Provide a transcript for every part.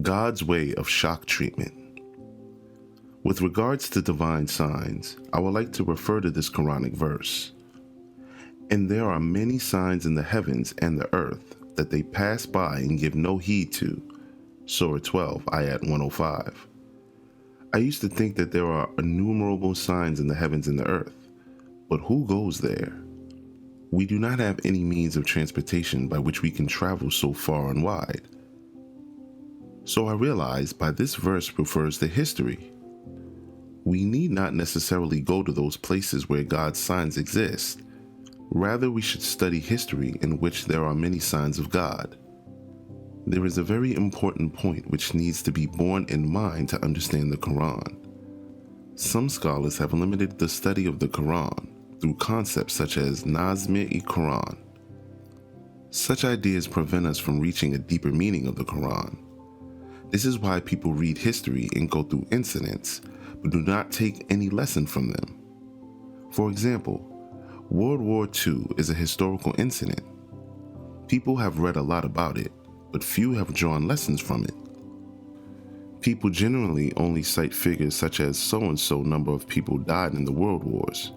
God's way of shock treatment. With regards to divine signs, I would like to refer to this Quranic verse. And there are many signs in the heavens and the earth that they pass by and give no heed to. Surah 12, Ayat 105. I used to think that there are innumerable signs in the heavens and the earth, but who goes there? We do not have any means of transportation by which we can travel so far and wide. So I realized by this verse refers to history. We need not necessarily go to those places where God's signs exist. Rather, we should study history in which there are many signs of God. There is a very important point which needs to be borne in mind to understand the Quran. Some scholars have limited the study of the Quran through concepts such as Nazm-e-Quran. Such ideas prevent us from reaching a deeper meaning of the Quran. This is why people read history and go through incidents, but do not take any lesson from them. For example, World War II is a historical incident. People have read a lot about it, but few have drawn lessons from it. People generally only cite figures such as so-and-so number of people died in the world wars.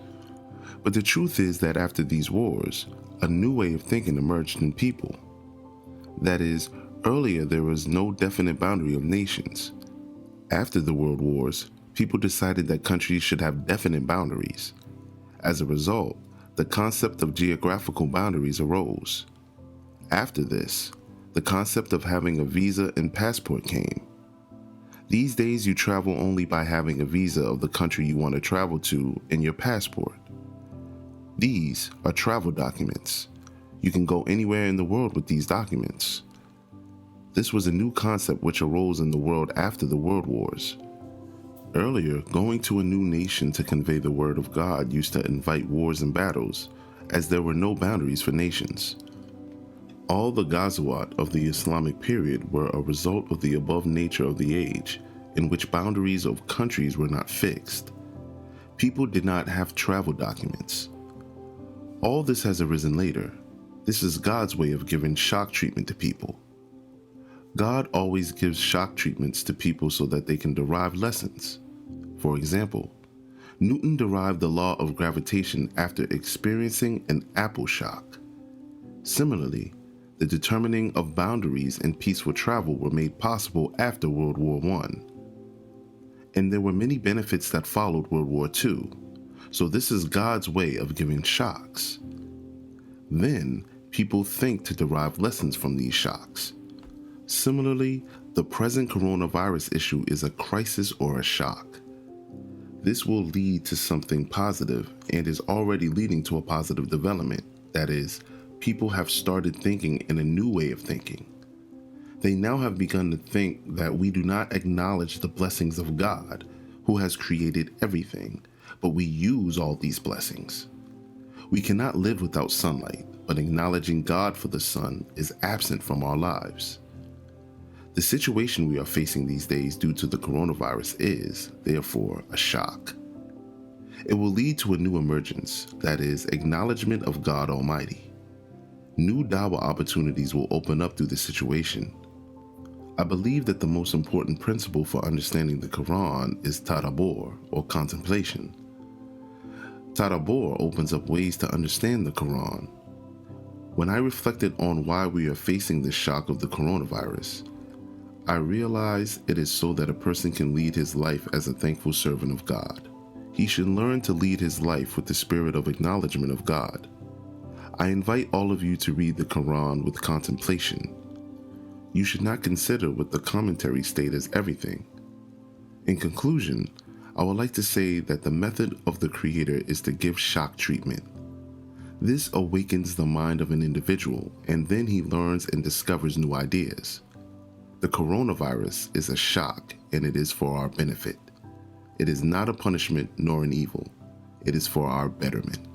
But the truth is that after these wars, a new way of thinking emerged in people. That is, earlier there was no definite boundary of nations. After the world wars, people decided that countries should have definite boundaries. As a result, the concept of geographical boundaries arose. After this, the concept of having a visa and passport came. These days you travel only by having a visa of the country you want to travel to and your passport. These are travel documents. You can go anywhere in the world with these documents. This was a new concept which arose in the world after the world wars. Earlier, going to a new nation to convey the word of God used to invite wars and battles, as there were no boundaries for nations. All the Ghazawat of the Islamic period were a result of the above nature of the age, in which boundaries of countries were not fixed. People did not have travel documents. All this has arisen later. This is God's way of giving shock treatment to people. God always gives shock treatments to people so that they can derive lessons. For example, Newton derived the law of gravitation after experiencing an apple shock. Similarly, the determining of boundaries and peaceful travel were made possible after World War I. And there were many benefits that followed World War II, so this is God's way of giving shocks. Then, people think to derive lessons from these shocks. Similarly, the present coronavirus issue is a crisis or a shock. This will lead to something positive and is already leading to a positive development. That is, people have started thinking in a new way of thinking. They now have begun to think that we do not acknowledge the blessings of God, who has created everything, but we use all these blessings. We cannot live without sunlight, but acknowledging God for the sun is absent from our lives. The situation we are facing these days due to the coronavirus is, therefore, a shock. It will lead to a new emergence, that is, acknowledgement of God Almighty. New dawah opportunities will open up through this situation. I believe that the most important principle for understanding the Quran is tadabbur, or contemplation. Tadabbur opens up ways to understand the Quran. When I reflected on why we are facing the shock of the coronavirus, I realize it is so that a person can lead his life as a thankful servant of God. He should learn to lead his life with the spirit of acknowledgement of God. I invite all of you to read the Quran with contemplation. You should not consider what the commentaries state as everything. In conclusion, I would like to say that the method of the Creator is to give shock treatment. This awakens the mind of an individual, and then he learns and discovers new ideas. The coronavirus is a shock, and it is for our benefit. It is not a punishment nor an evil. It is for our betterment.